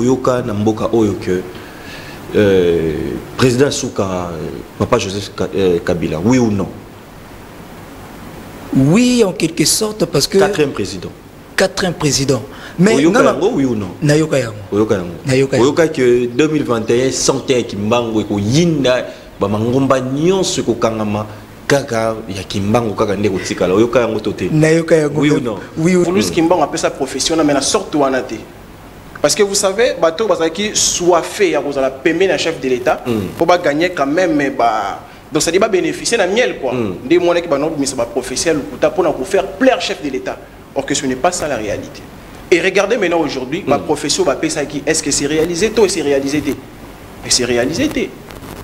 Yoka Namboka Oyoke, président Souka, Papa Joseph Kabila, oui ou non? Oui, en quelque sorte, parce que... Quatrième président. Quatrième président. Mais Oyoka Yango, oui ou non? Nayoka Yango. Oyoka Yango. Oyoka que 2021, santé Kimbango, et Yinda, Bamangomba Nyonso Kokangama, Kaka, Yakimbango, Kaka Ndeko Tikala, Oyoka Yango Toté. Nayoka Yango. Oui ou non? Oui ou non? Pour Kimbango appelle ça professionnel, mais la sorte où on a été. Parce que vous savez, bateau Bazaki soit fait à vous la payer un chef de l'État pour pas gagner quand même donc ça dit pas bénéficier d'un miel quoi. Des moyens qui banok mais ça va professionnel pour faire plaire chef de l'État. Or que ce n'est pas ça la réalité. Et regardez maintenant aujourd'hui, ma profession va payer ça qui est-ce que c'est réalisé toi c'est réalisé et c'est réalisé té.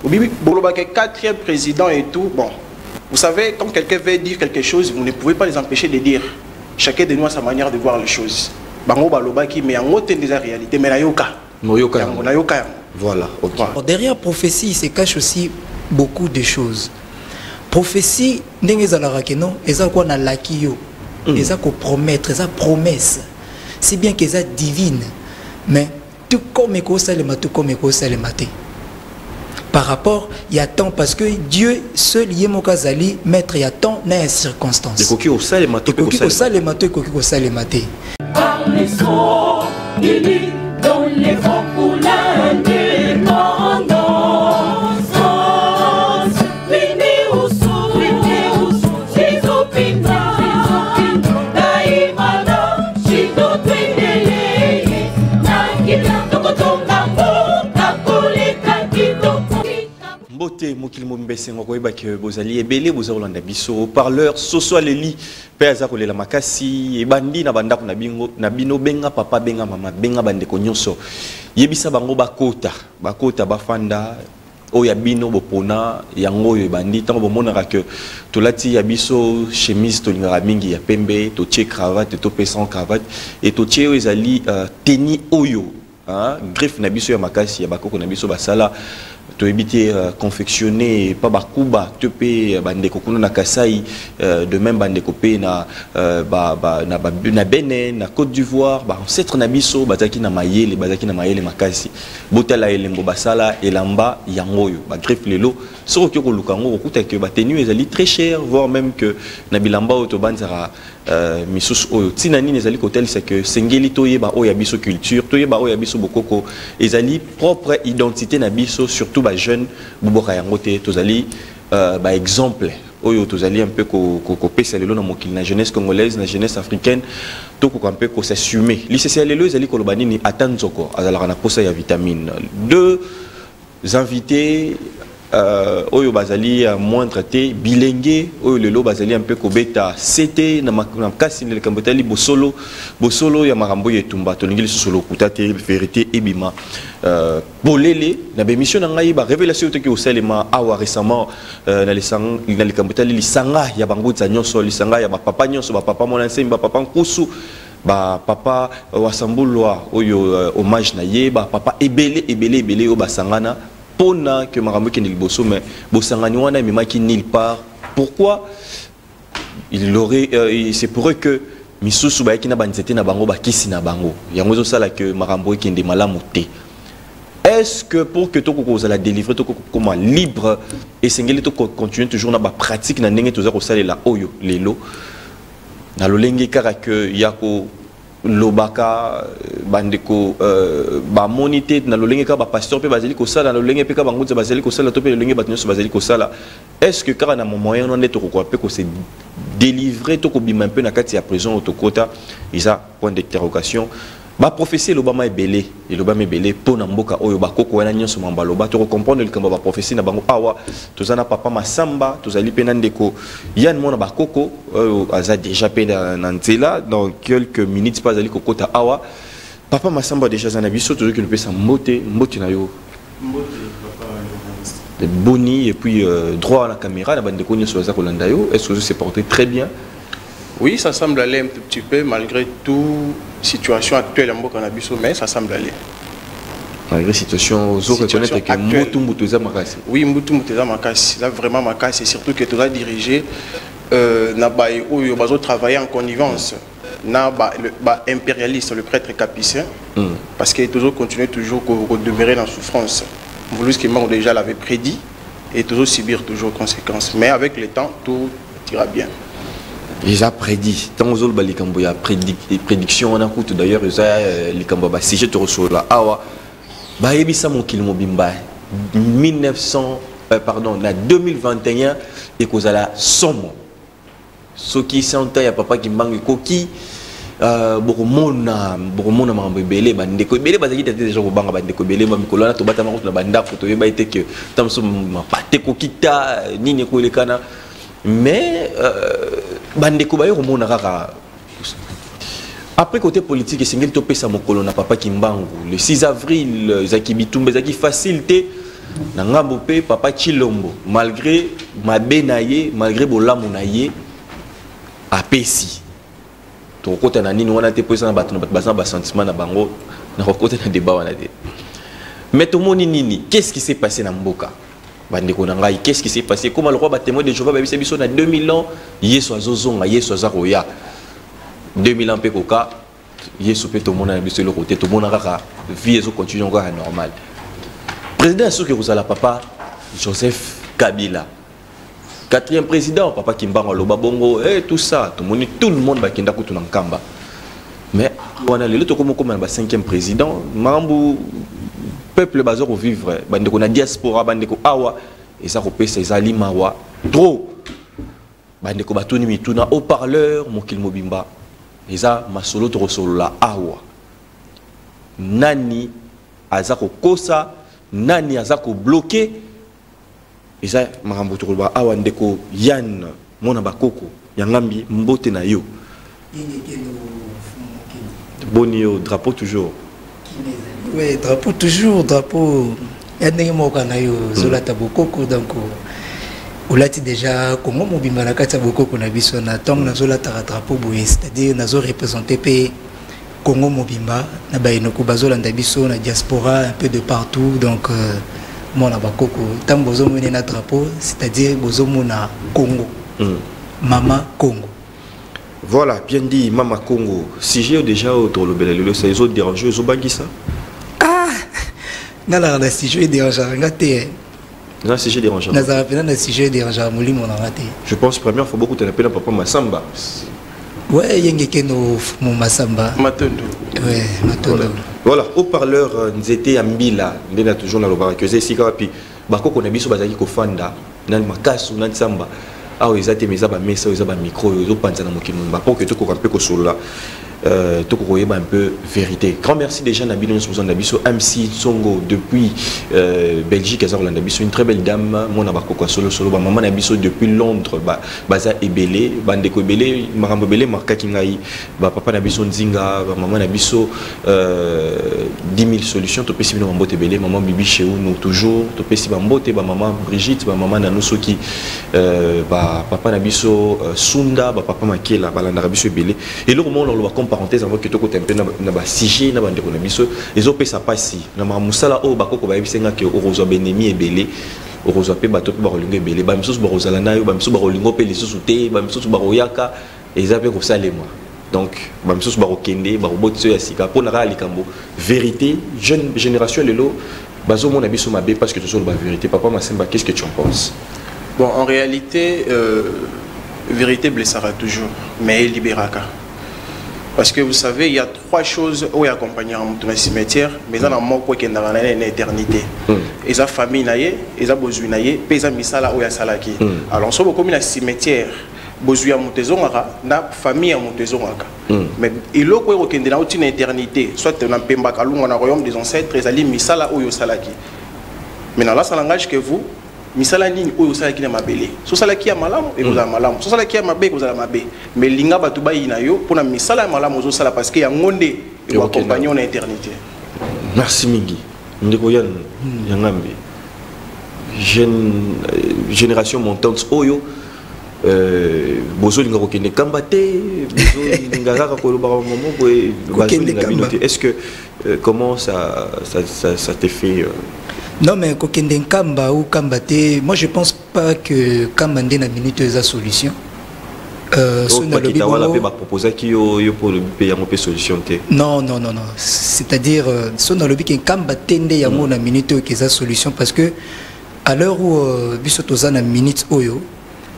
Au bibi boloba que quatrième président et tout bon. Vous savez quand quelqu'un veut dire quelque chose, vous ne pouvez pas les empêcher de dire. Chacun de nous a sa manière de voir les choses. Bango baloba qui mais en haute des réalités mais nayoka voilà okay. Derrière prophétie il se cache aussi beaucoup de choses. Prophétie ndenge ezalaka ke non eza quoi na laki yo eza ko promettre eza promesse c'est bien que eza divine mais tout comme ekosalema tout comme ekosalema te par rapport il y a temps parce que Dieu seul yemokazali maître il y a temps na circonstance ekoki osalema to ekoki kosalema te. Les sons dans les vents pour l'indépendance. Vini au sous, Chizopina, Daimana, Chido Twendele, Nakila, Tokotonga, Kakole, Kakito. Mbote mokili mombese ngokoyeba ke bozali ebele bozolanda biso parleur soso leli pe azakolela makasi ebandi na bandako na bingo na bino benga papa benga mama benga bandeko nyonso yebisa bango bakota bafanda oya bino bopona yango oyo ebandi tango bomonaka ke tolati ya biso chemise tolingaka mingi ya pembe totie cravate tope sans cravate et totie oyo ezali tenue oyo greffe na biso ya makasi ya bakoko na biso basala to éviter confectionner pas bakuba te pe bande kokuna na Kasai de même bande kopé na na Bénin na Côte d'Ivoire ba ancêtre na biso bazaki na mayele makasi botala elembo basala elamba yangoyo ba greffe lelo soko ko lukango okuta ke ba tenue ezali très cher voire même que na bilamba auto banzara misus oyo tinani ezali kotel c'est que sengeli toyeba oya biso culture toyeba oya biso bokoko ezali propre identité na biso surtout ba jeune buboka yangote tozali ba exemple oyo tozali un peu ko pesa lelo na mokili na jeunesse congolaise na jeunesse africaine to ko un peu ko s'assumer lycée lelo ezali ko lobani ni atanzoko azala na posa ya vitamine deux invités oyo bazali moins traité bilingue oyo lelo bazali un peu kobeta c'était na makasi le kambotali bosolo ya marambo yetumba tolingeli solo kutate vérité ebima bolele na bémission na ngai ba révélation toki osalema awa récemment na le kambotali lisanga ya banguza nyonso lisanga ya ba papa nyonso ba papa mona nsemba papa nkusu ba papa wasambulwa oyo hommage na ye ba papa ebele o basangana pona que marambo qui n'est bosso mais bosangani wana memaki nulle part pourquoi il aurait c'est pour eux que misusu ba yakina banzete na bango ba kisi na bango yango zo sala que marambo qui ndé malamu te est-ce que pour que toko ko la délivrer toko comment libre et sengeli to continuer toujours na ba pratique na ndenge to za ko salela oyo lelo na lolenge kaka que yako lobaka bandeko ba monité na lolenge ka ba pasteur pe bazali ko sala na lolenge pe ka bangunza bazali ko sala to pe lolenge batnyo bazali ko sala est-ce que car na moyen non neto ko pe ko se délivrer to ko bima un peu na kati ya prison autokota isa point d'interrogation ba prophétie lobama ebele et lobama ebele pona mboka oyo bakoko wana nyonso mamba loba to comprendre le kamba ba prophétie na bango awa tozana papa masamba tozali pena ndeko yan mona bakoko aza déjà pena na nzela dans quelques minutes pas ali kokota awa papa masamba déjà zana biso toujours que nous pesa mbote na yo de boni et puis droit à la caméra na bandeko nyonso za kolanda yo est-ce que c'est porté très bien? Oui, ça semble aller un tout petit peu malgré tout situation actuelle en Bokanabis, mais ça semble aller. Malgré situation reconnaître que Moutou Makassi. Oui, Moutou Makassi. Là vraiment Makassi, surtout que tu as dirigé Nabaye où il va travailler en connivence. na le impérialiste, le prêtre capucin, parce qu'il toujours continué toujours à demeurer dans la souffrance. Voulus qui déjà l'avait prédit et toujours subir toujours conséquences. Mais avec le temps, tout ira bien. Déjà prédit. Tant aux autres, il y a prédiction on a coûté d'ailleurs, si je te reçois là, awa, bah ebisa mon kilmo bimba 2021 et cause à la somme. Ce qui s'entend, il y a papa qui manque coquille. Beaucoup mona mambo belé bande ko belé bazaki tete déjà ko banga bande ko belé mami ko lana to bata ma ko na banda ko to yeba ite que tamso ma pate ko kita nini ko lekana mais bande ko bayo ko mona kaka après côté politique singel to pesa mokolo na papa Kimbangu le 6 avril zaki bitumbe zaki facilité na ngambo pe papa Chilombo malgré ma benaye malgré bolamu na ye apesi to côté na nini wana te posa na bato na ba sentiment na bango na côté na débat wana te mais tout monde nini qu'est-ce qui s'est passé na mboka bande ko na ngai qu'est-ce qui s'est passé comme le roi ba témoin de Jéhovah ba biso na 2000 ans yeso azozonga yeso azakoya 2000 ans pe koka yeso pe to mona na biso le côté to mona kaka vie ezo continue encore normal président soki kozala papa Joseph Kabila 4e président, papa Kimbangu Loba Bongo, et tout ça, tout le monde va kenda kutu na nkamba. Mais on a le comme 5e président, mambu peuple bazor vivre, bande ko na diaspora, bande ko awa, et ça ko pesa ezali mawa trop. Bande ko batuni mituna haut-parleur mokil mobimba. Eza masolo to solo la awa. Nani azako kosa, nani azako bloqué. Et ça, marambo turuba awa ndeko yan mona bakoko yangambi mbote na yo. Boni yo drapeau toujours. Oui, drapeau toujours, drapeau. Yandenge moka na yo zolata bokoko donc olati déjà Congo mobimba na kati bokoko na biso na tong na zolata drapeau boye, c'est-à-dire nazo représenter pe Congo mobimba na bayinoko bazolanda biso na diaspora un peu de partout donc mon abakoko tant bozo mona na drapeau c'est-à-dire bozo mona Congo Mama Congo. Voilà, bien dit, Mama Congo. Si j'ai déjà autour le bel ça les autres dérangeux ils ont bagui ça. Ah nala na si je dérange ngate. Non, si j'ai dérangé. Na za pena na si je dérange moli mon ngate. Je pense première fois beaucoup t'appelles papa Massamba. Ouais, yenge keno mon Massamba. Matondo. Ouais, Matondo. Voilà, haut-parleur Nzete Ambila, ndena toujours na lobara que c'est sika puis bakoko na biso bazaki ko fanda na makasu na tsamba. Ah oui, ezate meza ba mesa eza ba micro zo panza na mokili mba pour que to ko kampe ko solo to ko yeba un peu vérité. Grand merci déjà na bino sur na biso MC Songo depuis Belgique azar na biso une très belle dame mona bakoko solo ba maman na biso depuis Londres baza ebele bande ko ebele marambo ebele marka kingai ba papa na biso nzinga ba maman na biso 10 000 solutions to pesi bino mbote ebele maman bibi chez nous toujours to pesi ba mbote ba maman Brigitte ba maman na nuso ki ba papa na biso Sunda ba papa Makela ba na biso ebele et le moment on va parenthèse avant que tu côté un peu na ba sije na bande ko na biso ezo pesa pasi na musala o bakoko ba bisenga ke orozo benemi ebele orozo pe bato pe ba rolingo ebele ba miso ba rozala na yo ba miso ba rolingo pe lisusu te ba miso ba royaka ezape ko salema donc ba miso ba rokende ba robotso ya sika po na likambo vérité jeune génération lelo bazo mon abiso mabe parce que tu sur la vérité papa Massemba qu'est-ce que tu en penses? Bon, en réalité vérité blessera toujours mais elle libérera. Parce que vous savez, il y a 3 choses où il y a accompagné dans le cimetière, mais il y a un mot qui est dans l'éternité. Il y a famille, il y a besoin, il y a misala où il y a salaki. Alors, si vous avez un cimetière, vous avez une famille, mais il y a une éternité, soit dans le royaume des ancêtres, il y a misala où il y a salaki. Maintenant, là, ça langage que vous. Misala nini oyo sala ki na mabele so sala ki ya malamu e kozala malamu so sala ki ya mabe kozala mabe mais linga batu ba ina yo pona misala ya malamu zo sala parce que ya ngonde et accompagner en éternité. Merci mingi ndeko yan yangambe jeune génération montante oyo bozo linga kokende kambate bozo linga kaka ko ba momo ko bazo linga binote est-ce que comment ça t'est fait Non, mais kokende kamba ou kambate, moi je pense pas que kambande na minute est la solution. proposer qui pour le payer un peu solution. Non. C'est-à-dire, si on a le but qu'un camp tende y a mon minute qui est sa solution parce que à l'heure où bisotoza na minute oyo,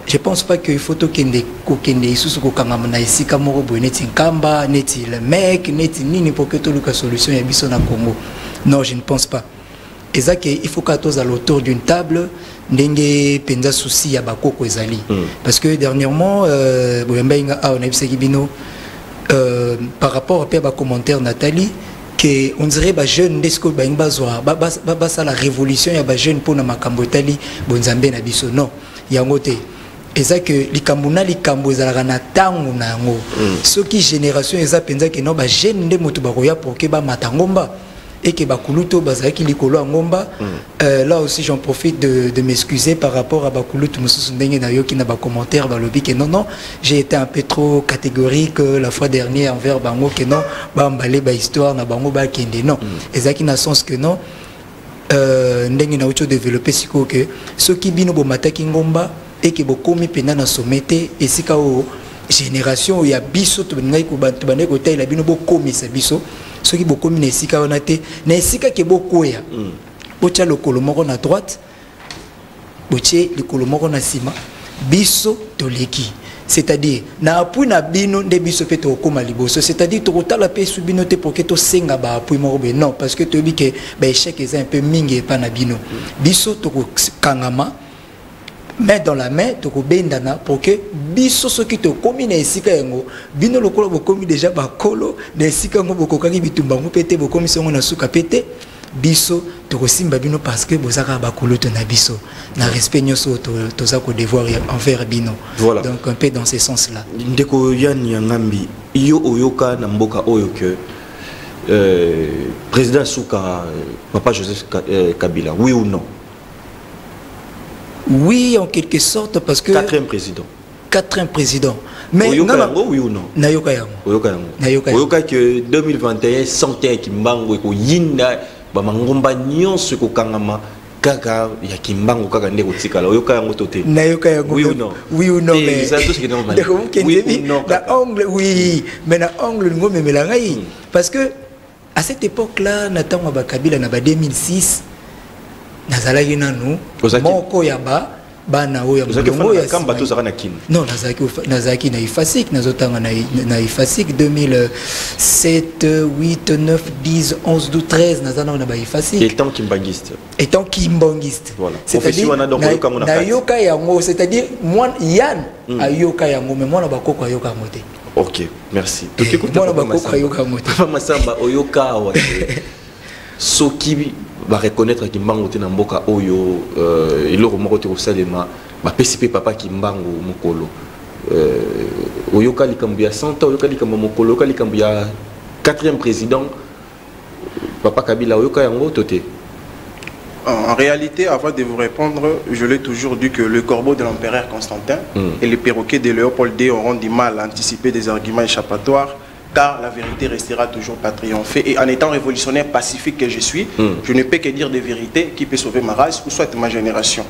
je pense pas qu'il faut que des kokende sous kokangama ici kamoro boneti kamba neti le mec neti nini pour que tout le solution ya biso na Congo. Non, je ne pense pas. Et ça il faut qu'à tous à l'autour d'une table ndenge penza souci ya bakoko ezali parce que dernièrement boyamba on a vu bino par rapport à ba commentaire Nathalie que on dirait ba jeune desco ba ngbazoa ba ça la révolution ya ba jeune pour na makambo tali bonzambe na biso non yango te et ça que likambuna likambo ezalaka na tango na yango soki génération eza penza que non ba jeune nde moto bakoya pour que ba matangomba et que Bakuluto bazaki likolo angomba là aussi j'en profite de m'excuser par rapport à Bakuluto mususundenge na yo qui n'a pas commentaire dans le lobby que non j'ai été un peu trop catégorique la fois dernière envers bango que non ba mbalé ba histoire na bango ba kende non ezaki na sens que non ndenge na auto développer siko que ceux qui bino bo mataki ngomba et que bokomi pena na somete et sika o génération ya biso to ngai ko bantu bane ko taila bino bokomi sa biso ceux qui beaucoup na esika on a été na esika ke beaucoup ya bocha lokolo moko na droite boche lokolo moko na sima biso toleki c'est-à-dire na appui na bino nde biso pe to koma liboso c'est-à-dire to kotala pe su bino te pour que to senga ba appui moko be non parce que to bi ke ba échec est un peu mingi pa na bino biso to kangama main dans la main to bendana pour que biso soki to komi na esika yango bino lokolo bokomi déjà bakolo na esika ngo bokokaki bitumba ngo pété bokomi songo na suka pété biso to kosimba bino parce que bozaka bakolo to na biso na respect nyoso to za ko devoir envers bino voilà. Donc un peu dans ce sens là ndeko yani ngambi yo oyoka na mboka oyo que président Souka papa Joseph Kabila oui ou non? Oui, en quelque sorte, parce que... Quatrième président. Mais... Oyoka yango, oui ou non? Nayoka yango. Oyoka que 2021, santé Kimbango, ko yinda, ba mangomba nyonso ko kangama, kaka, ya Kimbango, kaka nde ko tikala. Oyoka yango tote. Nayoka yango. Oui ou non? Oui ou non, mais... Ça, tout ce qui est normal. Oui ou non? Na angle, oui. Mais na angle, ngo me melangai. Parce que, à cette époque-là, Nathan Kabila, na 2006, nazalaki nanu moko ya bana oya mudongo ya kamba to zaka na kin non nazaki na ifasik nazotanga na ifasik 2007 8 9 10 11 12 13 nazana na ba ifasik étant kimbangiste voilà c'est-à-dire na yoka yango c'est-à-dire moi Yann ayoka yango mais moi na bakoko ayoka ngote. OK merci moi na bakoko ayoka ngote papa masamba oyoka wa soki va reconnaître Kimbango te na mboka oyo eloko moko te kosalema ba pesipe papa Kimbango mokolo oyoka likambo ya santa oyoka likambo mokolo oyoka likambo ya 4e président papa Kabila oyoka yango tote. En réalité, avant de vous répondre, je l'ai toujours dit que le corbeau de l'empereur Constantin et le perroquet de Léopold II auront du mal à anticiper des arguments échappatoires, car la vérité restera toujours pas triomphée. Et en étant révolutionnaire pacifique que je suis, je ne peux que dire des vérités qui peuvent sauver ma race ou soit ma génération.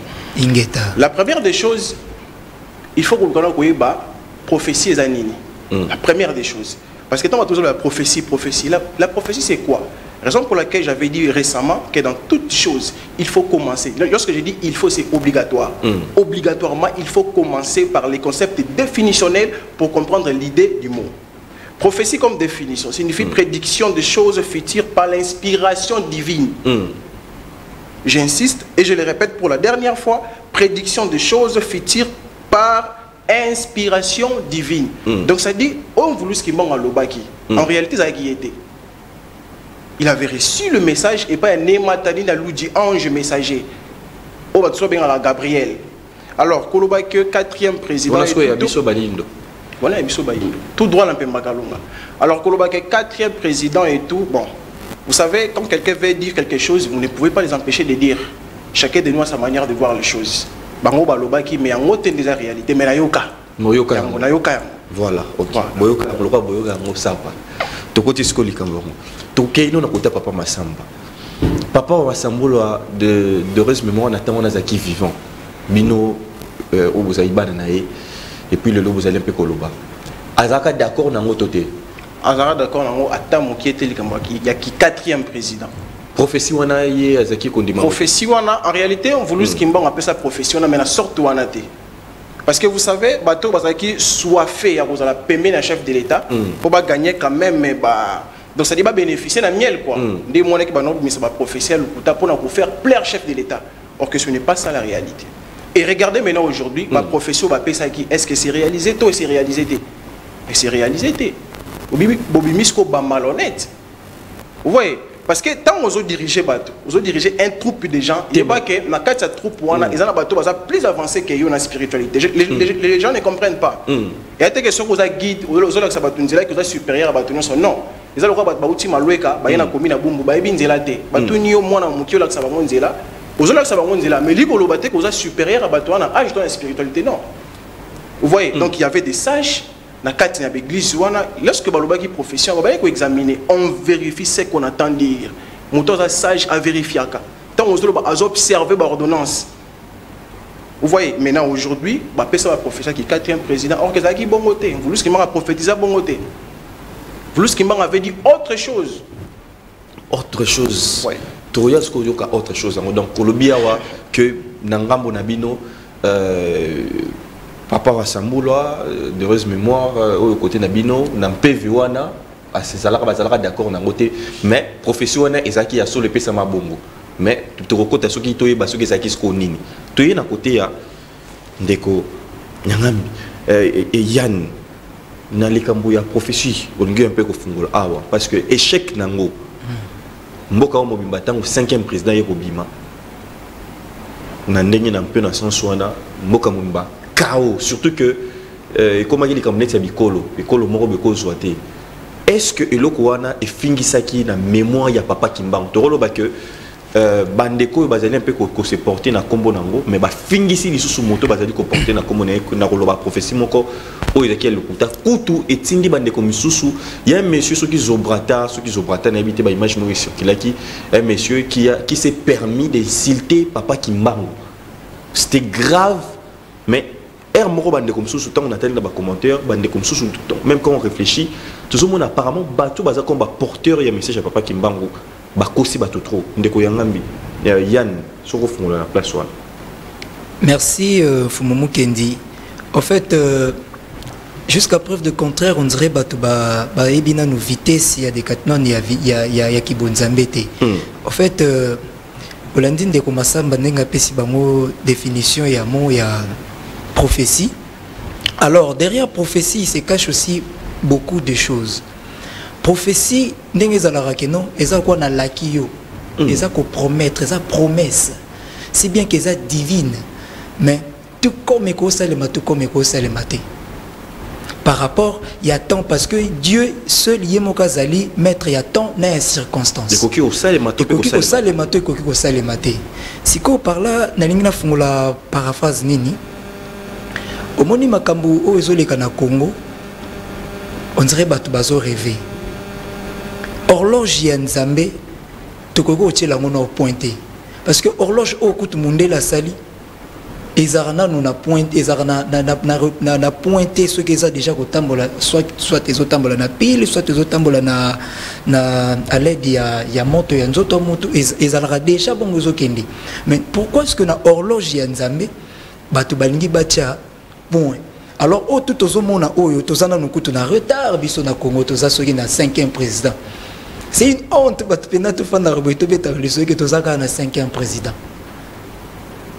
La première des choses, il faut que vous connaissiez la prophétie et Zanini. La première des choses. Parce que quand on a toujours la prophétie, la prophétie c'est quoi? Raison pour laquelle j'avais dit récemment que dans toute chose, il faut commencer. Lorsque j'ai dit il faut, c'est obligatoire. Obligatoirement, il faut commencer par les concepts définitionnels pour comprendre l'idée du mot. Prophétie comme définition signifie prédiction de choses futures par l'inspiration divine. J'insiste et je le répète pour la dernière fois, prédiction de choses futures par inspiration divine. Donc ça dit, on voulait ce qui manque en Lobaki. En réalité, ça qui était. Il avait reçu le message et pas un Nématani Naloudi, ange messager. Oh, bah, bien Gabriel. Alors, Kolobaki, 4e président. Voilà, tout droit dans Pembakalunga. Alors, Kolobaki, 4e président et tout. Bon, vous savez, quand quelqu'un veut dire quelque chose, vous ne pouvez pas les empêcher de dire. Chacun de nous a sa manière de voir les choses. Bango Balobaki, mais en haute des réalités, mais Nayoka. Nayoka. Voilà, ok. Boyoka, Boyoka, Mosapa. Tokoti skoli kambo. Tokeino na kota papa Masamba. Papa Masamba de heureuse mémoire natama nazaki vivant. Bino obuzaibana nae et puis le lot vous allez un peu koloba azaka d'accord nango toté azaka d'accord nango atamo qui était il y a qui quatrième président prophétie wana ye azaki kondima prophétie wana en réalité on voulait ce qui on appelle ça prophétie wana mais la sorte wana té parce que vous savez bateau bazaki soit fait ya kozala pembe na chef de l'état pour ba gagner quand même mais bah donc ça dit pas bénéficier na miel quoi ndé mona ki ba non mais ça va prophétie lukuta pour faire plaire chef de l'état or que ce n'est pas ça la réalité et regardez maintenant aujourd'hui ma profession va payer ça qui est-ce que c'est réalisé toi c'est réalisé té et c'est réalisé té bobi misko ba malhonnête vous voyez parce que tant on a dirigé bateau, on a dirigé un troupe de gens, il n'y a pas que dans cette troupe, ils ont bateau plus avancé que la spiritualité. Les gens ne comprennent pas. Il y a des questions que vous avez guide, vous avez supérieur à bateau. Non. Ils ont bateau maloueka, ils ont commis na bumbu, ils ont binzela te. Bateau ni au moins na mukio la ça va monzela. Vous avez ça va monzela, mais libre le bateau que vous avez supérieur à bateau na âge dans la spiritualité non. Vous voyez, donc il y avait des sages. Lorsque balobaki profession, on va examiner, on vérifie ce qu'on attend dire. Moto sage à vérifier. Tant on observer l'ordonnance. Vous voyez, maintenant aujourd'hui, on appelle ça la profession qui est quatrième président. Or que ça qui bon côté. Vous voulez qu'il m'a prophétisé bon côté. Vous voulez qu'il m'avait dit autre chose. Autre chose. Oui. Toya ce qu'on dit autre chose. Donc Colombia que Nangambo Nabino. Papa Rassamboula, de heureuse mémoire, au côté Nabino, n'empêche wana, à ces salariés d'accord d'un côté, mais professionnel et ça qui a sur le PC ma bongo. Mais tu reconnais ce qui toye, parce que ça qui se connaît. Tu es d'un côté à Ndeko, Nyangami, et Yann, Nalikambuya prophétie, on dit un peu qu'au fond awa, parce que échec nango, Mboka o Mobimbatang, 5e président Yekobima, Nandeni un peu dans son soina, Mboka Mumba. Chaos, surtout que comment il est comme net bikolo bikolo moro beko zoate est-ce que eloko wana e fingisaki na mémoire ya papa Kimbang torolo ba que bandeko bazali un peu ko se porter na kombo nango mais ba fingisi lisusu moto bazali ko porter na kombo na koloba prophétie moko o ezaki lokuta kutu etindi bandeko misusu il y a un monsieur qui zobrata na habité ba image mo circulaki un monsieur qui s'est permis d'insulter papa Kimbang. C'était grave mais moko bande comme sous temps on attend dans les commentaires bande comme sous tout temps même quand on réfléchit tout le monde apparemment bateau baza comme porteur il y a message à papa Kimbangu bakosi bateau trop ndeko yangambi Yann soko fond la place one. Merci Fumomu Kendi. En fait jusqu'à preuve de contraire on dirait bateau ba ebina nous vitesse il y a des quatre non il y a kibonzambete. En fait Olandine de Komasamba nenga pesi bango définition ya mo ya prophétie. Alors derrière prophétie il se cache aussi beaucoup de choses. Prophétie ndenge ezalaka ke non eza quoi na lakiyo eza ko promettre eza promesse si bien que eza divine mais tout comme ekosalema tout comme ekosalema te par rapport il y a temps parce que Dieu seul yemokazali maître il y a temps na circonstance ekoki osalema to ekoki kosalema te siko par là nalingi na fungula paraphrase nini omoni makambo o ezoleka na Congo on dirait batu bazo rêver horloge ya Nzambe tokoko otiela ngo na pointé parce que horloge o kutu munde la sali ezarana nous na pointe ezarana na pointé ce que ça déjà kotambola soit ezotambola na pile soit ezotambola na à l'aide ya moto ya nzoto moto ezalaka déjà bon ezokende mais pourquoi est-ce que na horloge ya Nzambe batu balingi batia bon alors au tout ozomona oyo tozana nukutu na retard biso na Congo toza soki na 5e président c'est une honte batu pena to fanda roboto beta le soki tozaka na 5e président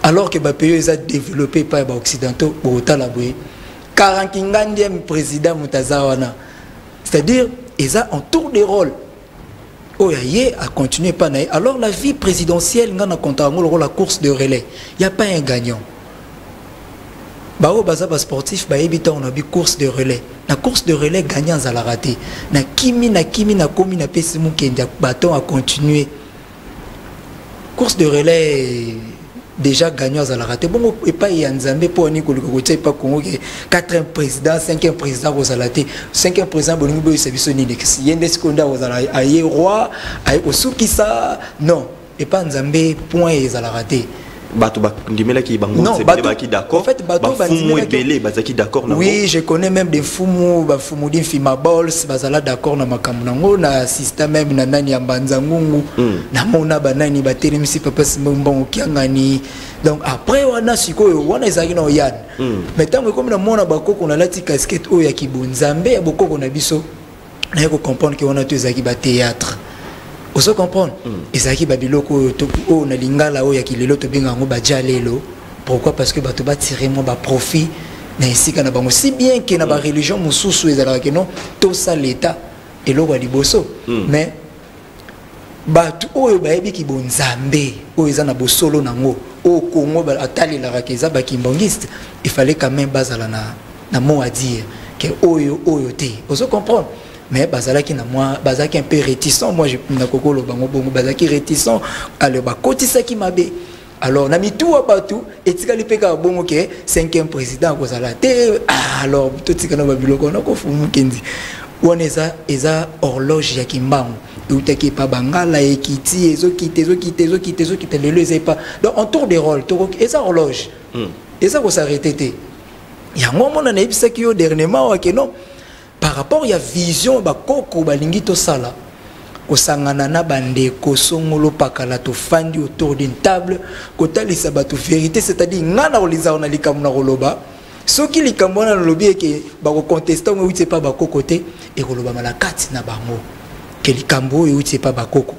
alors que le pays est développé par les occidentaux pour la 40e président Mutazawana c'est-à-dire ils ont un tour de rôle oh yé a continué pas alors la vie présidentielle ngana compta la course de relais il y a pas un gagnant bao baza ba sportif ba ebita on a bi course de relais na course de relais gagnant za la raté na kimi na komi na pesi mukenda bâton a continué course de relais déjà gagnant à la raté bon et pas y a Nzambe pour ni ko pas Congo 4e président 5e président aux alaté 5e président bolingo boy service ni nex yende seconda aux ala aye roi ay osukisa non et pas Nzambe point et à la raté Bato bandimela ki bango Non, c'est bato- qui d'accord. en fait, bato fumu bandimela ki- ebele bazaki d'accord na. Oui, je connais même des fumu, ba fumu din fima balls, bazala d'accord na makambo nango na système même na nani ya Mbanzangungu, na mona banani ba telemisi papa simbongo kiangani. Donc après wana sikoyo wana ezaki na oyad. Mais tant que comme na mona bakoko na lati casquette oyo ya kibunzambe ya bokoko na biso, na yako comprendre que wana to ezaki ba théâtre. Oso comprendre ezaki ba biloko to o na lingala oyo ya kilelo to benga ngo ba jalelo. Pourquoi? Parce que bato ba tirer mo ba profit na esika na bango, si bien que na ba religion mususu ezalaka que non to ça l'état eloko ya liboso. Mais bato oyo bayebi ki bonzambe oyo eza na bosolo nango o Congo ba atalelaka ke eza ba kimbangiste, il fallait quand même bazala na mot à dire que oyo te. Oso comprendre? Mais bazalaki na moi bazaki un peu réticent, moi je na kokolo bango bongo bazaki réticent alors ba kotisaki mabe. Alors na mitu wa batu etikali peka bongo ke 5e président ko sala te. Alors to tikana ba biloko na ko fumu kendi wana eza horloge ya kimbangu utaki pa bangala ekiti ezokite lelo ezai pas. Donc en tour de rôle to eza horloge eza ko s'arrêter te yango mona na ebisaki yo dernièrement wa ke non par rapport ya vision bakoko balingi to sala kosangana na bandeko songolo pakala to fandi autour d'une table kotalisa bato vérité, c'est-à-dire ngana oliza na likambo na koloba soki likambo na lobi eke bako contestant ngo uti pa bakoko te e koloba malakati na bango ke likambo e uti pa bakoko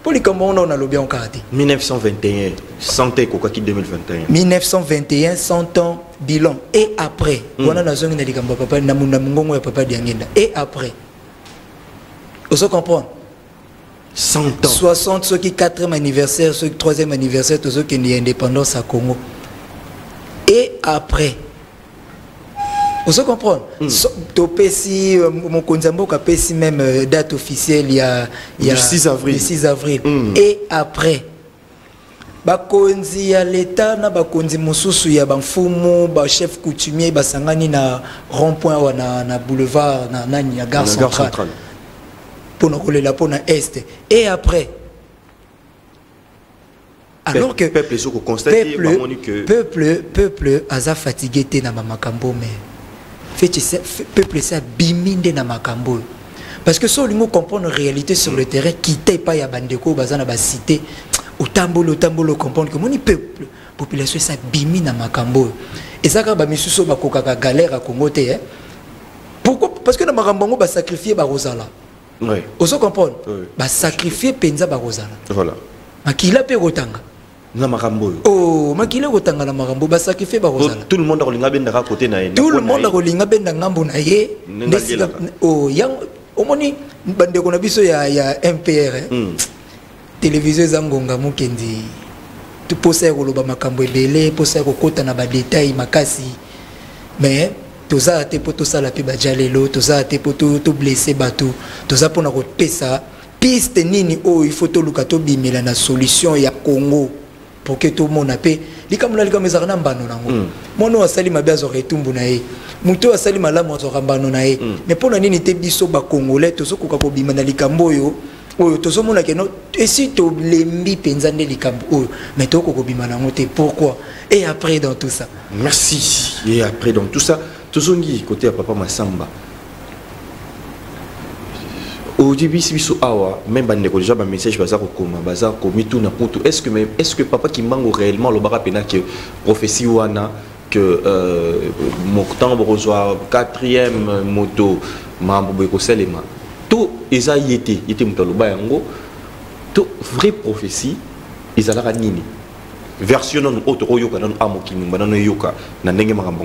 pour likambo na lobi en karaté 1921 santé kokaki 2021 1921 100 ans bilan et après wana na zongi na likambo papa na mungo ya papa diangenda et après oso comprendre 100 ans 60 ceux qui 4e anniversaire, ceux qui 3e anniversaire, tous ceux qui ont l'indépendance à Congo. Et après, vous comprenez? Topesi mon konzambo kapesi même date officielle il y a le 6 avril. Le 6 avril. Et après bakonzi ya l'état na bakonzi mususu ya banfumu ba chef coutumier basangani na rond-point wa na boulevard na nani ya gare centrale. Pour nous rouler la peau na est. Et après, alors que peuple a fatigué na makambo mais peuple ça biminde na makambo parce que si on comprend la réalité sur le terrain quitter pas ya bandeko bazana ba cité au tambolo comprendre que mon peuple population ça bimi na makambo et ça ka ba misuso ba kokaka galère à Congo te hein. Pourquoi? Parce que na makambo ba sacrifier ba rosala. Oui. Oso comprendre ba sacrifier penza ba rosala. Voilà. Makila pe rotanga. Na makambo. Oh, makila rotanga na makambo ba sacrifier ba rosala. Tout le monde a kolinga benda côté na ye. Tout le monde a kolinga benda ngambo na ye. Oh, yang omoni bandeko na biso ya MPR. Télévision zangonga mukendi. Tu posa koloba makambo ebele, posa kokota na ba détail makasi. Mais toza ate poto sala pe bajalelo toza ate poto to blesser bato toza pona ko pesa piste nini o il faut to luka to bimela na solution ya Congo pour que tout monde pe likamuna likameza na mbano nango mono asali mabazo retumbu na ye muto asali malamu to rambano na ye mais pona nini te biso ba congolais tozo koka ko bimana likambo yo oyo tozo mona ke no esi to lembi penza nde likambo oyo mais to ko bimana ngote pourquoi et après dans tout ça merci et après dans tout ça tozongi côté à papa Massamba au début biso awa même bande ko déjà ba message baza ko koma baza ko mitu na putu est-ce que papa Kimbangu réellement le bara pena que prophétie wana que Mokhtar Borozwa 4e moto mambo ko selema tout eza yete muto loba yango tout vraie prophétie ezalaka nini version non autre yoka non amokini banano yoka na ndenge makambo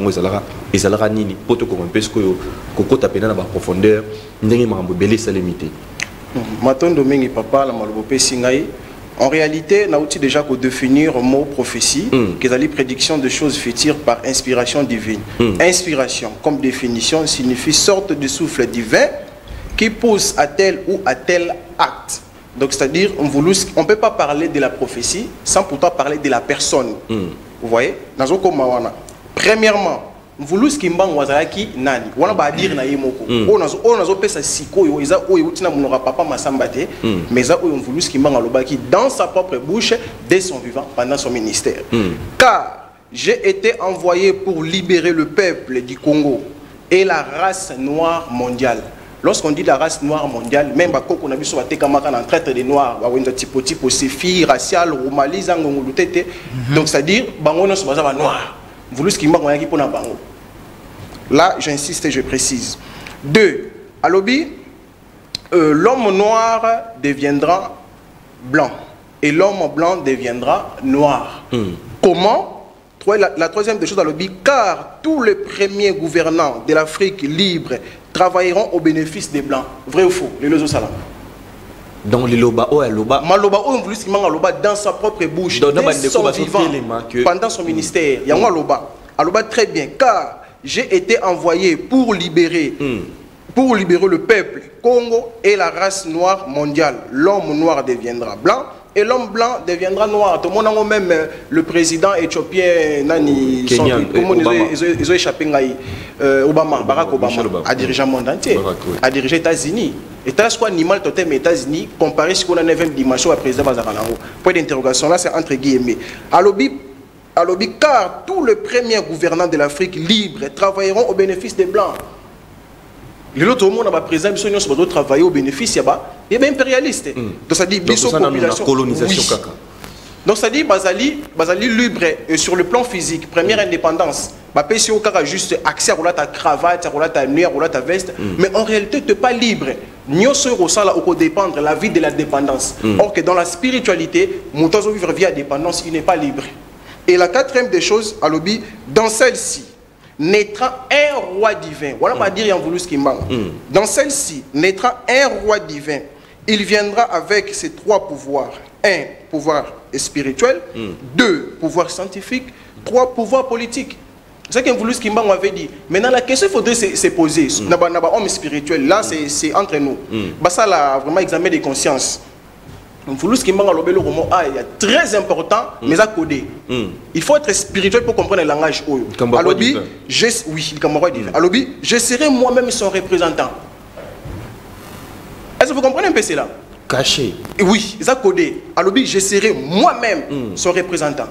ezalaka nini poto ko mpesco yo kokota pena na ba profondeur ndenge makambo belé salemité matondo mingi papa la malobo pesi ngai en réalité na outil déjà ko définir mot prophétie que les prédictions de choses futures par inspiration divine. Inspiration comme définition signifie sorte de souffle divin qui pousse à tel ou à tel acte. Donc c'est-à-dire on ne peut pas parler de la prophétie sans pourtant parler de la personne. Vous voyez? Premièrement, Mvulus Kimbangu wazalaki nani wana ba dire na yemoko onazo pesa sikoyo eza oyo utina munora papa Masambate mais ça oyo Mvulus Kimbangu alobaki dans sa propre bouche dès son vivant pendant son ministère car j'ai été envoyé pour libérer le peuple du Congo et la race noire mondiale. Lorsqu'on dit la race noire mondiale, même on a vu sur la tékamaka en traite des noirs, type aussi filles raciales, roumali, zangongolu tete. Donc c'est-à-dire bangono se basa noir. Vous ce qui m'a dit pour bango. Là, j'insiste et je précise. 2. À l'obi, l'homme noir deviendra blanc et l'homme blanc deviendra noir. Comment? La troisième des choses à l'obi, car tous les premiers gouvernants de l'Afrique libre travailleront au bénéfice des blancs. Vrai ou faux? Les salam. Dans les loba ou loba. Maloba ou voulu loba dans sa propre bouche. Dès son vivant, pendant son ministère. Il y a un loba. Aloba très bien, car j'ai été envoyé pour libérer le peuple Congo et la race noire mondiale. L'homme noir deviendra blanc et l'homme blanc deviendra noir. Tout le monde, même le président éthiopien, Nani, ils ont échappé Obama, Barack Obama, a dirigé le monde entier, a dirigé les États-Unis. Et t'as quoi animal totem États-Unis comparé à ce qu'on a 9e dimension à président Bazaranao. Point d'interrogation là, c'est entre guillemets. Alobi, car tous les premiers gouvernants de l'Afrique libre travailleront au bénéfice des blancs. Les autres monde a président ils doit travailler au bénéfice il y a impérialiste. Donc ça dit biso population colonisation kaka. Donc ça dit Bazali libre sur le plan physique, première indépendance. Ba pesi au kaka juste accès à ta cravate, à ta nuire, à ta veste, mais en réalité tu n'es pas libre. Nyoso rosala au dépendre la vie de la dépendance. Or que dans la spiritualité, montazo vivre via dépendance, il n'est pas libre. Et la quatrième des choses à l'obi, dans celle-ci naîtra un roi divin. Voilà pas dire en voulu ce qui manque. Dans celle-ci naîtra un roi divin. Il viendra avec ses 3 pouvoirs. 1, pouvoir spirituel. 2, pouvoir scientifique. 3, pouvoir politique. C'est ce qu'un voulu ce qui manque avait dit. Maintenant la question il faudrait se poser. Naba homme spirituel. Là c'est entre nous. Bah ça là vraiment examen de conscience. Ce qui est très important, mais à coder. Il faut être spirituel pour comprendre le langage. Alobi, je serai moi-même son représentant. Est-ce que vous comprenez un peu cela? Caché. Oui, ça codé. Alobi, je serai moi-même son représentant.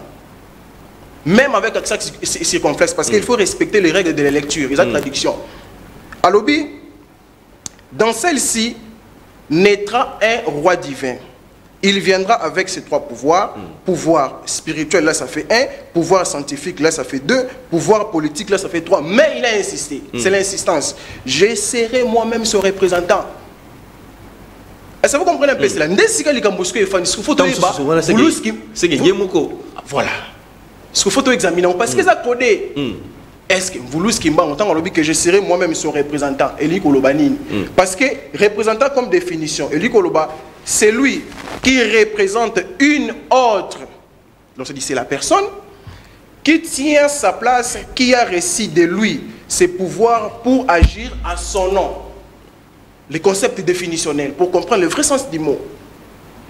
Même avec ça, c'est complexe parce qu'il faut respecter les règles de la lecture, les traductions. Alobi, dans celle-ci naîtra un roi divin. Il viendra avec ses 3 pouvoirs. Pouvoir spirituel, là, ça fait 1. Pouvoir scientifique, là, ça fait 2. Pouvoir politique, là, ça fait 3. Mais il a insisté. C'est l'insistance. Je serai moi-même son représentant. Est-ce que vous comprenez un peu cela? Voilà. Ce qu'il faut examiner. Parce que ça codé. Est-ce que vous que je serai moi-même son représentant? Parce que représentant comme définition, c'est lui qui représente une autre. Donc c'est la personne qui tient sa place, qui a reçu de lui ses pouvoirs pour agir à son nom. Les concepts définitionnels, pour comprendre le vrai sens du mot.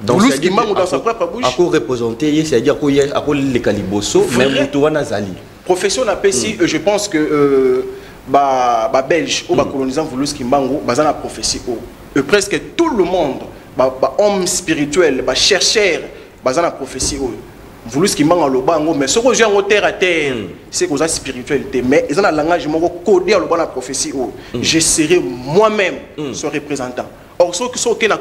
Donc c'est dans sa propre bouche. À quoi représenter, c'est-à-dire qu'il y a les caliboso, même Nazali. Profession appelle si je pense que Belge ou colonisant voulu ce qui mango, la prophétie. Presque tout le monde. Homme spirituel, chercheur, la prophétie. Vous ce qui manque le bango, mais ce que j'ai en terre à terre, c'est que la spiritualité. Mais ils ont un langage codé à la prophétie. Je serai moi-même son représentant. Or, ce qui est un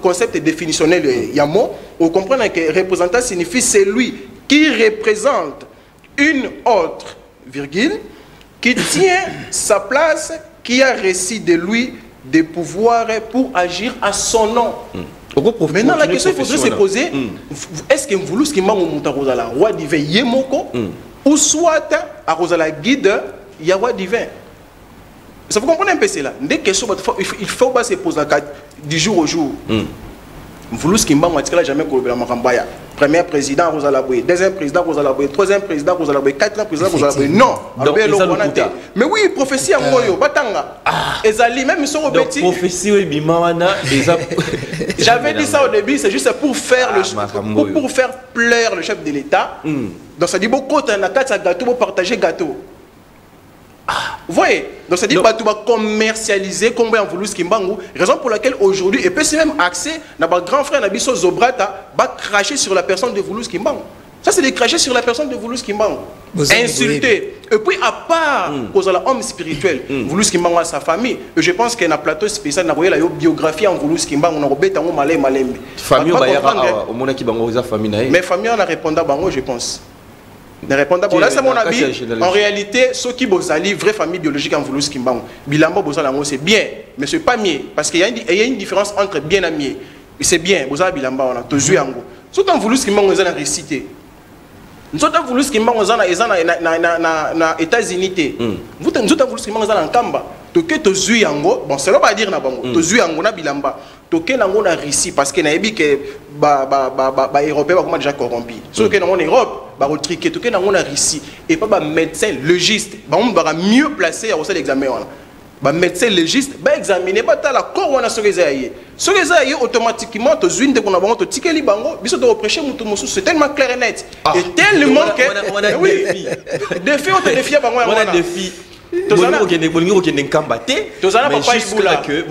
concept définitionnel, il y a mot, on comprend que représentant signifie c'est lui qui représente une autre, virgule, qui tient sa place, qui a reçu de lui des pouvoirs pour agir à son nom. Maintenant, la question qu'il faudrait se poser, est-ce que vous voulez que la roi divin Yemoko ou soit à Rosala guide Yahweh divin? Ça vous comprenez un peu cela? Des questions, il faut pas se poser du jour au jour. Vous voulez que jamais Makambaya. Premier président Rosala Boye, deuxième président Rosala Boye, troisième président Rosala Boye, quatrième président Rosala Boye. Non. Mais oui, prophétie à Moyo, Batanga. Ezali, même ils sont au bêtis. Prophétie au Bimawana. J'avais dit ça au début, c'est juste pour faire pour faire plaire le chef de l'État. Donc ça dit beaucoup de gâteau pour partager gâteau. Vous voyez? Donc ça dit que tu vas commercialiser comme en voulu Kimbangu. Raison pour laquelle aujourd'hui, et puis c'est même accès, notre grand frère Nabiso Zobrata va cracher sur la personne de Voulous Kimbangu. Ça c'est de cracher sur la personne de Voulous Kimbangu. Insulter. Et puis à part, cause de l'homme spirituel, Voulous Kimbangu a sa famille. Et je pense qu'il y a un plateau spécial, il y a une biographie en Voulous Kimbangu, on a rebêté en malais malais. Famille, au monde qui bango sa famille. Mais famille, on a répondu à Bango, je pense. Ne répondent pas. Là, c'est mon avis. En réalité, ceux qui bozali, vraie famille biologique en Voulous Kimbangu, Bilamba Bozalango, c'est bien, mais c'est pas mieux. Parce qu'il y a une différence entre bien et mieux. C'est bien, Bozala Bilamba, on a tous eu en go. Surtout en Voulous Kimbangu, on a récité. Nous sommes en Voulous Kimbangu, on a les États-Unis. Nous sommes en Voulous Kimbangu, on a en Kamba. Toke tous eu en go, bon, c'est pas dire na bango. Tous eu en go na Bilamba. Toke nango na Russie parce que na ebi que Européens comment déjà corrompu. Sauf que dans Europe ba retriquer tout que dans la Russie et pas ba médecin légiste ba mieux placé à refaire l'examen ba médecin légiste ba examiner pas ta la corps wana so rezaye automatiquement to zwine de qu'on a bango to tikeli bango biso to reprocher mutu musu c'est tellement clair et net et tellement que oui défi on te défie bango on a défi Tozana papa ibula que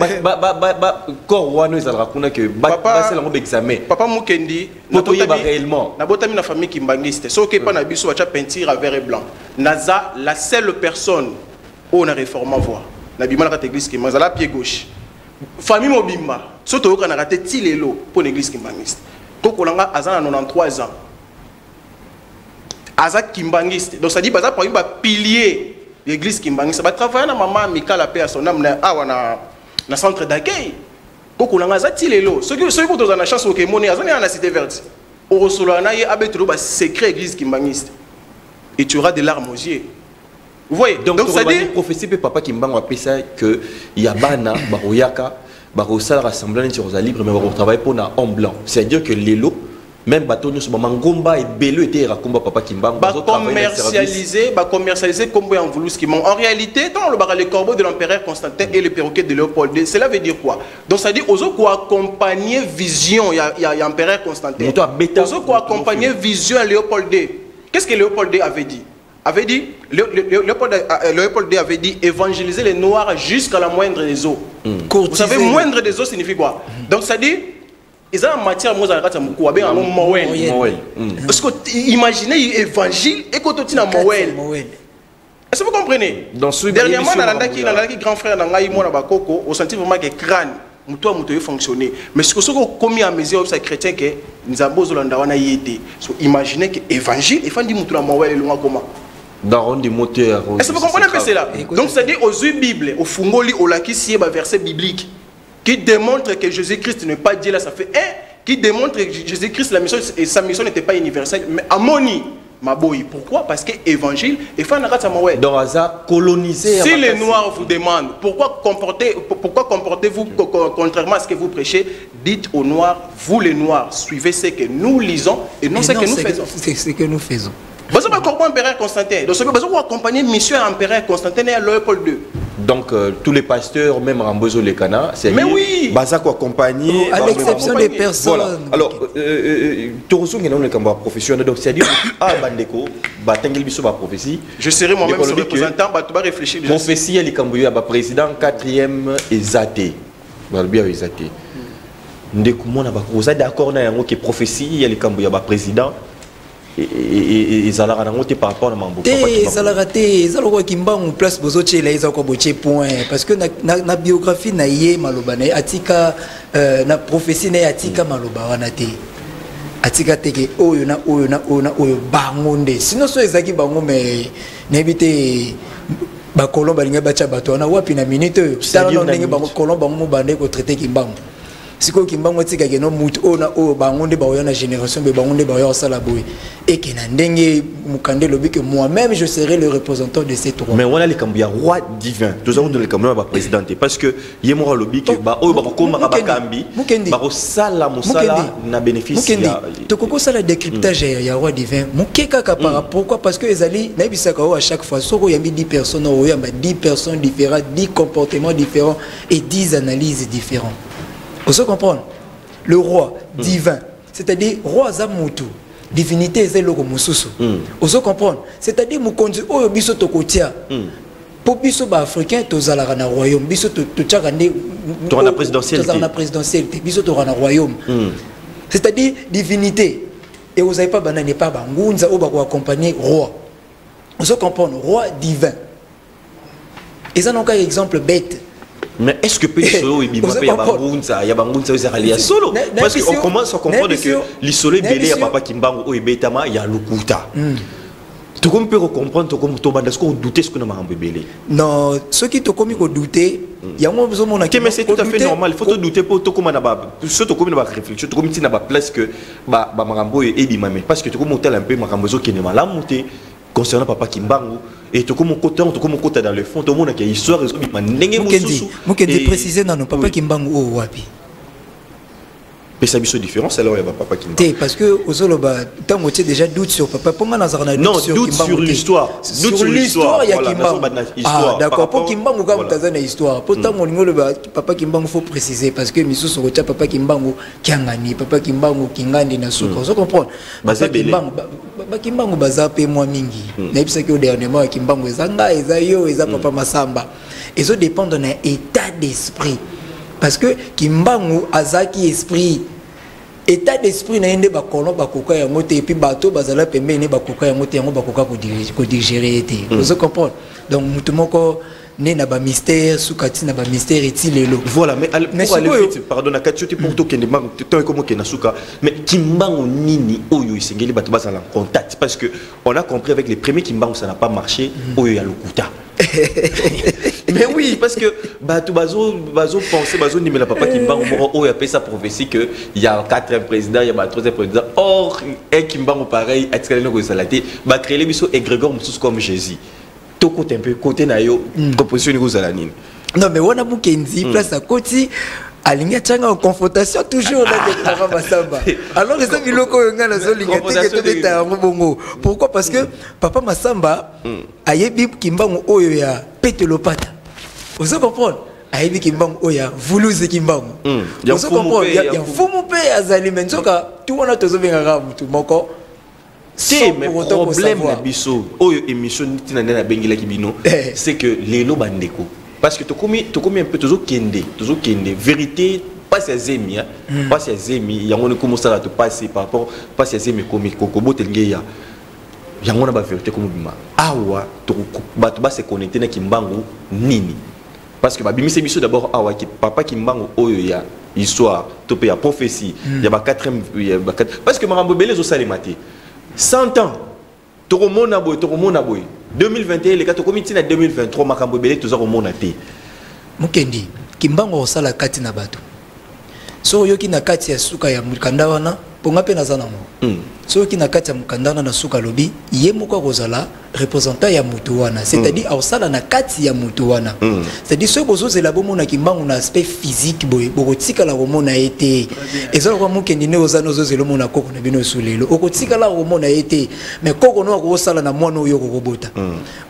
corps wana ezalaka kuna que ba la examen papa Mukendi réellement na botami na famille kimbangiste so que pas na biso bacha peinture à vert et blanc naza la seule personne où on a réformé voix na bimala ka église kimazala pied gauche famille mobimba so to ka na raté tilelo pour l'église kimbangiste kokolanga azana 93 ans aza kimbangiste donc ça dit baza pour ba pilier l'église Kimbangu, ça va travailler na maman Mika la paix à son âme na centre d'accueil. Koko langa za tilelo. Ceux qui ont la chance au Kémoni, azana na cité verte. Au Rosolana y a betro ba secret église Kimbangiste. Et tu auras des larmes aux yeux. Vous voyez? Donc ça dit prophétie papa Kimbangu a ça que il y a bana baroyaka barosala rassemblement sur la libre mais on travaille pour na homme blanc. C'est-à-dire que l'élo même bateau nous sommes ngomba et belo était rakomba papa Kimbangu commercialiser comme en Voulous Kimbangu. En réalité dans le corbeau de l'empereur Constantin et le perroquet de Léopold II, cela veut dire quoi? Donc ça dit aux autres quoi accompagner vision il y a empereur Constantin aux autres quoi accompagner vision à Léopold II. Qu'est-ce que Léopold II avait dit? Léopold II avait dit évangéliser les noirs jusqu'à la moindre des eaux. Vous savez moindre des eaux signifie quoi? Donc ça dit ils ont en matière de parce que imaginez l'évangile et quand tu as Moël. Est-ce que vous comprenez? Dernièrement, dans le grand frère au senti vraiment que crâne, toi, tu fonctionner. Mais ce que vous avez commis à mesure de chrétien, que nous avons besoin d'avoir été. Imaginez que l'évangile, il faut dire que Moël est loin comment? Dans des moteurs. Est-ce que vous comprenez un peu cela? Donc, c'est-à-dire aux yeux Bible, au Fungoli, au Laki, si il y a un verset biblique qui démontre que Jésus-Christ n'est pas Dieu là, ça fait un qui démontre que Jésus-Christ, la mission et sa mission n'était pas universelle, mais amoni. Maboui. Pourquoi? Parce que l'évangile est fait en dans hasard colonisé. Si les Noirs vous demandent pourquoi comportez-vous contrairement à ce que vous prêchez, dites aux Noirs, vous les Noirs, suivez ce que nous lisons et non ce que nous faisons. C'est ce que nous faisons. Vous avez accompagné l'empereur Constantin. Donc, vous avez accompagné monsieur l'empereur Constantin et à Léopold II. Donc, tous les pasteurs, même Rambozo les Cana, c'est mais oui, Bazako accompagné. À l'exception des personnes. Voilà. Alors, Toroso qui est un professionnel, donc c'est-à-dire, ah, Bandeko, Batengel Bisso, ma prophétie. Je serai moi-même ce représentant, tu vas réfléchir. Prophétie, elle est Camboya, président 4e Ezate. Bien Ezate. Ndeko, mon abakosa, d'accord, na yango qui prophétie, elle est Camboya, président. Et ça l'a raté par rapport à Mambo. Ça l'a raté, ça l'a Kimbangu place bozoche là ils ont quoi point parce que na biographie na yé malobane atika na prophétie na atika maloba wanate atika teke oyo na bangonde sinon so ezaki bango mais n'habite ba kolon balinga bacha bato na wapi na minute tala no ndenge ba kolon bango bande ko traiter Kimbangu. Si vous avez un mout o bangonde ba na génération be bangonde ba yo sala boy et que na ndenge mukande lobi que moi-même je serai le représentant de ces trois. Mais on a les Kambia roi divin. Nous avons donné le Kambia ba président parce que yemo lobi que ba o ba ko ba kambi ba sala musala na bénéfice ya to koko sala décryptage ya roi divin mukeka ka par pourquoi parce que ezali na bisaka à chaque fois soko yambi 10 personnes o yamba 10 personnes différentes 10 comportements différents et 10 analyses différentes. Vous se comprendre? Le roi divin, c'est-à-dire roi Zamutu, divinité est le Mususu. Vous se comprendre? C'est-à-dire Mukonzi Oyo Biso Tokotia. pour biso ba africain tozalaka na royaume biso totchaka nde tozala présidentielle tozala na présidentielle biso tozala na royaume c'est-à-dire divinité et vous avez pas banane pas bangunza ou ba ko accompagner roi on se comprendre roi divin et ça non cas exemple bête. Mais est-ce que peut solo il y a bangunza ils solo parce qu'on commence à comprendre que les solo belé ya papa Kimbangu o ebetama ya lukuta. Tu peux comprendre comme Thomas est-ce qu'on doutait ce qu'on a marambé belé. Non, ceux qui te commis ko douter, il y a moi besoin mon acte. Mais c'est tout à fait normal, il faut te douter pour to comme na ba surtout comme na ba réflexion, comme si na ba place que ba marambo et bimame parce que tu comme monter un peu marambozo qui ne m'a la monter concernant papa Kimbangu et tout comme côté dans le fond tout le monde qui a histoire raison mais ndenge mosusu mokendi préciser non papa Kimbangu o wapi mais ça biso différence alors il y a papa Kimbangu parce que ozoloba tant moitié déjà doute sur papa pour moi nazarana doute sur l'histoire doute sur l'histoire il y a Kimbangu ah d'accord pour Kimbangu comme tazana histoire pour tant molingo le papa Kimbangu faut préciser parce que miso sur papa Kimbangu kiangani papa Kimbangu kingandi na suka vous comprenez papa Kimbangu Kimbangu baza pe moi mingi na bisa que au dernièrement Kimbangu ezanga ezayo eza papa Masamba et ça dépend d'un état d'esprit parce que Kimbangu azaki esprit état d'esprit na yende bakono bakoka ya mote et puis bato bazala pembeni bakoka ya mote yango bakoka ko digérer été vous comprenez donc mutu moko né na ba mystère sukati na ba mystère etilelo voilà mais pour aller vite pardon na kati pour to kende mang to comme ke na suka mais Kimbangu nini oyo isengeli bato bazala en contact parce que on a compris avec les premiers Kimbangu ça n'a pas marché oyo ya lokuta. Mais oui, parce que bazo penser bazo ni mais la papa Kimbangu oh il appelle ça prophétie que il y a 4e président, il y a 3e président. Or un Kimbangu pareil, est-ce que nous salaté, ba créer les biso égrégore comme Jésus. Tout côté un peu côté na yo proposition ni zalanine. Non mais on a Mukendi place à côté alinga tchanga en confrontation toujours avec papa Masamba. Alors les amis locaux ngana zo linga te beta bongo. Pourquoi parce que papa Masamba ayebi Kimbangu oyo ya petelopata. Vous comprenez? Ayebi Kimbangu oya vuluze Kimbangu. Vous comprenez? Ya fumu pe azali menzoka tout on a tozo benga mutu moko. C'est mais problème na biso oyo émission tina na bengila kibino c'est que lelo bandeko parce que tu commis un peu toujours kende vérité pas ces zemi pas ces zemi yango ne commence à te passer par rapport pas ces zemi comme kokobo tengeya yango na ba vérité comme bima awa to ba se connecter na Kimbangu nini parce que ba bimise biso d'abord awa ki papa Kimbangu oyo ya histoire to pe ya prophétie il y a ba 4e parce que marambo belé zo salimate 100 ans Toromona boy 2021 les gars to comité na 2023 makambo belé to za komona te Mukendi Kimbangu osala kati na bato so yoki na kati ya suka ya mukanda wana ponga pe nazana mo so yoki na kati ya mukanda na suka lobi ye moko kozala représentant ya mutu wana c'est-à-dire osala na kati ya mutu wana c'est-à-dire so bozo zela bomona Kimbangu na aspect physique boy bokotika la komona été ezalo kwa Mukendi ne ozana zelo mona koko na bino sulelo okotika la komona été mais koko no akosala na mwana oyo kokobota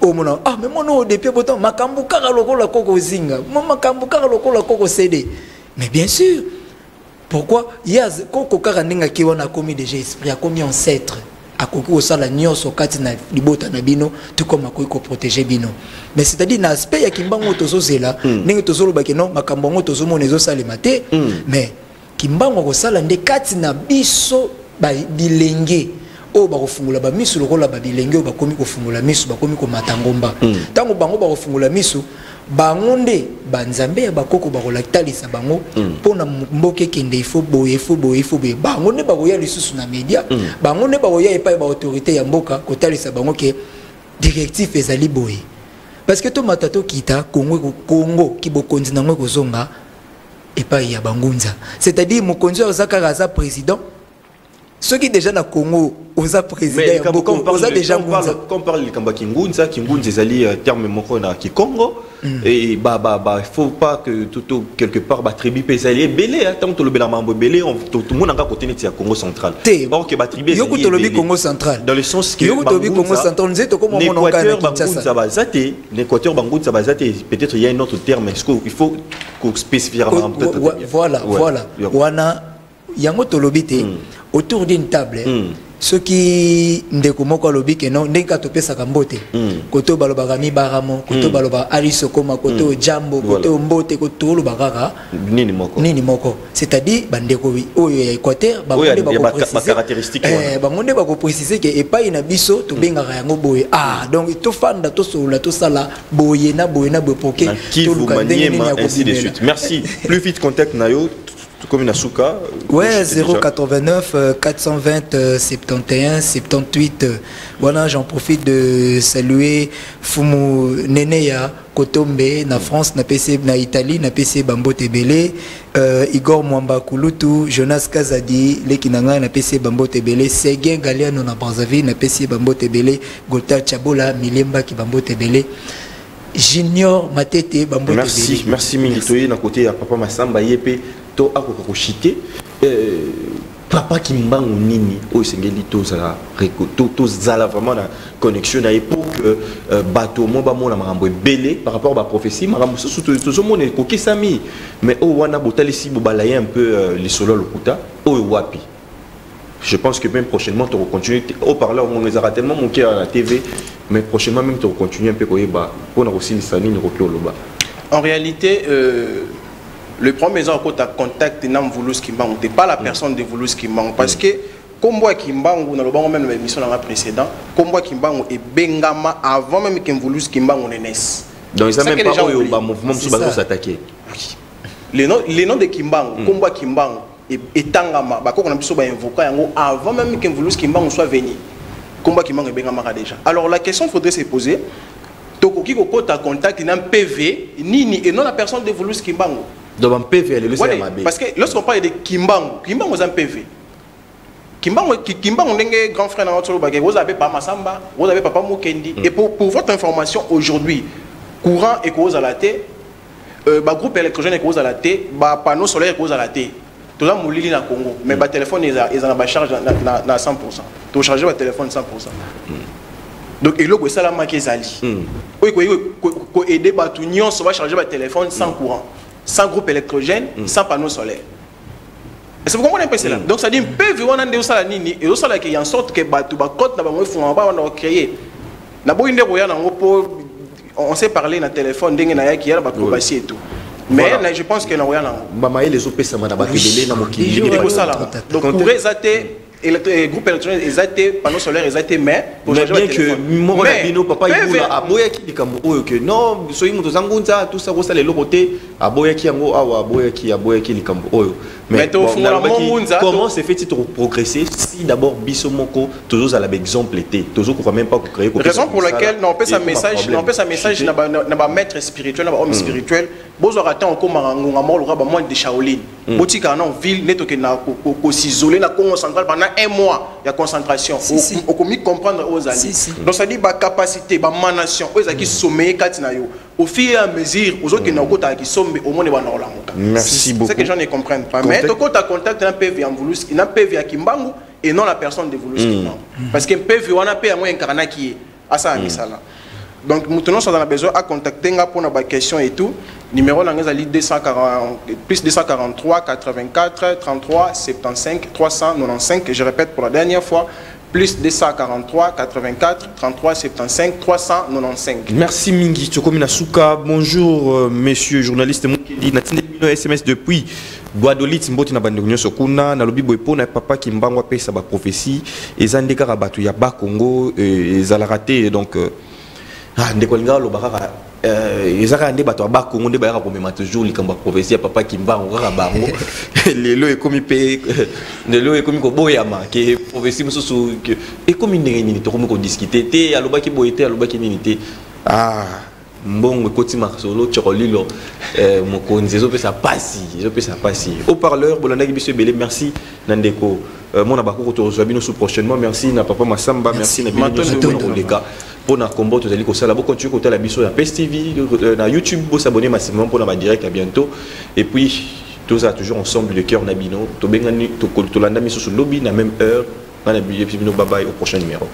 o mona ah mais mwana o depuis botan makambu kaka lokola koko zinga makambu kaka lokola koko cédé mais bien sûr. Pourquoi Yaz koko kaka ndinga ki wana komi déjà esprit a komi ancêtre a koki osala nyonso kati na libota na bino tout comme akoki ko protéger bino mais c'est-à-dire na aspect ya Kimbangu tozozela ndenge tozoloba ke non makambo ngo tozomona ezosalema te mais Kimbangu kosala nde kati na biso ba bilenge o ba kofungula ba misu lokola ba bilenge o ba komi kofungula misu ba komi ko matangomba tango bango ba kofungula misu bangonde banzambe ya bakoko bakolatalisa bango pona mboke kende il faut boye bangonde bakoya lisusu na media bangonde bakoya epai ba autorité ya mboka kotalisa bango ke directif ezali boye parce que to matato kita Congo ki bokonzi nango kozonga epai ya bangunza c'est-à-dire mokonzi azaka raza président ceux qui déjà na Congo oza président ya mboka oza déjà ngunza quand on parle de kamba kingunza ezali terme moko na Kikongo et il faut pas que tout quelque part ba tribu pesali belé tant que le belamambo belé tout le monde en côté de Congo central or que ba tribu yo to lobi Congo central dans le sens que yo to lobi Congo central nzeto comme mon nom kana Kinshasa bazate l'Équateur bangunza bazate peut-être il y a un autre terme est-ce qu'il faut spécifier voilà wana yango to lobi te autour d'une table ceux qui ndeko moko lobi que non ndeka to pesa kambote koto balobaka mi baramo koto balobaka alisokoma koto jambo koto mbote koto lobaka nini moko c'est-à-dire bandeko oyo ya Équateur bangonde ba caractéristique bangonde ba ko préciser que epai na biso to bengaka yango boye donc to fanda to sola to sala boye na boye poke to lukandenge ainsi de suite. Merci. Plus vite contact nayo comme une asuka. Ouais, 089 420 71 78. Voilà, j'en profite de saluer Fumu Neneya Kotombe na France, na PC na Italie, na PC Bambo Tebele, Igor Mwamba Kulutu, Jonas Kazadi, Lekinanga na PC Bambo Tebele, Seguin Galiano na Brazzaville, na PC Bambo Tebele, Gota Chabola, Milemba ki Bambo Tebele. Junior Matete Bambo Tebele. Merci Militoye na côté ya Papa Massamba Yepe. To akoko chité papa Kimbangu nini o sengeli to za to zala vraiment na connexion na époque bateau mo ba mona marambo belé par rapport à la prophétie marambo surtout to mona ko kesami mais o wana botali si bobalaye un peu les solo lokuta o wapi. Je pense que même prochainement tu vas continuer au parleur on les aura tellement manqué à la TV mais prochainement même tu vas continuer un peu koyeba pour na aussi lisani ni rokio loba. En réalité le premier jour quand tu as contacté Nam Voulous Kimbangu, tu n'es pas la personne de Voulous Kimbangu. Parce que, comme moi Kimbangu, dans le même émission précédente, comme moi Kimbangu et Bengama avant même que Voulous Kimbangu ne naisse. Donc, ils n'ont même pas eu un mouvement pour s'attaquer. Oui. Les noms de Kimbangu, comme moi Kimbangu et Tangama, on a pu invoquer avant même que Voulous Kimbangu soit venu. Comme moi Kimbangu et Bengama déjà. Alors, la question qu'il faudrait se poser, Tokoki Koko tu as contacté un PV, Nini, et non la personne de Voulous Kimbangu. Donc un PV, parce que lorsqu'on parle de Kimbangu, Kimbangu est un PV. Kimbangu est grand frère dans notre bagage. Vous avez pas Massamba, vous avez Papa Mukendi. Et pour votre information aujourd'hui, courant est cause à la thé, groupe électrogène est cause à la thé, panneau solaire est cause à la thé. Tout ça moulili na Congo, mais le téléphone ils en charge à 100%. Tu charges votre téléphone 100%. Donc il y a ça la marque Zali. Oui, ko aider batu nyon va charger votre téléphone sans courant. Sans groupe électrogène, sans panneau solaire. Est-ce que vous comprenez un peu cela? Donc ça dit, PV, on a des choses et on sait qu'il y a en sorte que Batou Bakot n'a pas créé. On s'est parlé dans le téléphone, et tout. Mais je pense qu'il y a rien. Les OP, ça m'a donc pour résater le groupe électrogène exacté panneau solaire exacté mais pour bien que mon bino papa il aboya ki likambo oyo que non soyi muto zangunza tout ça ça les côté aboya ki yango awa aboya ki likambo oyo mais comment c'est fait pour progresser si d'abord biso moko toujours à l'exemple était toujours qu'on va même pas créer raison pour laquelle non peut ça message na ba maître spirituel na ba homme spirituel bozo raté encore marangonga mo lora ba moins de Shaolin botika na ville netoke na ko s'isoler na Congo central pendant un mois de concentration. On peut comprendre aux alliés. Donc ça dit la capacité, la manation, aux qui sommeillent au fur et à mesure, aux autres qui n'ont pas qui sommeillent au monde de merci beaucoup. C'est que les gens ne comprennent pas. Mais quand tu as contact un PV en Voulous, il y a un PV à Kimbangu et non la personne de Voulous Kimbangu. Parce qu'un PV, on a un PV incarné qui est à ça. Donc maintenant, on a besoin de contacter pour nos questions et tout. Numéro plus 243 84 33 75 395. Je répète pour la dernière fois. Plus 243 84 33 75 395. Merci Mingi. Tchokomina Souka. Bonjour messieurs journalistes. SMS depuis Guadolit Mboti na bande sokuna na lobi boepo na papa Kimbangu pesa ba prophétie ezandeka rabatu ya ba Congo ezalaraté donc ndekolinga lo bakaka ezaka nde bato ba Congo nde ba ka komema toujours likambo prophétie ya papa Kimbangu kaka bango lelo ekomi pe lelo ekomi ko boyama ke prophétie mususu ekomi ndenge nini to ko discuter te alobaki boyete alobaki nini te mbongo koti marsolo tchokolilo mokonzi ezopesa pasi au parleur bolandaki biso belé merci nandeko mona bakoko to bino sous prochainement merci na papa Massamba merci na bino les gars pour na combo tozali ko sala bo continuer ko tala biso na PES TV na YouTube bo s'abonner massivement pour na direct à bientôt et puis tous à toujours ensemble le cœur na bino to bengani to landa miso sur lobby na même heure na bino bye bye au prochain numéro.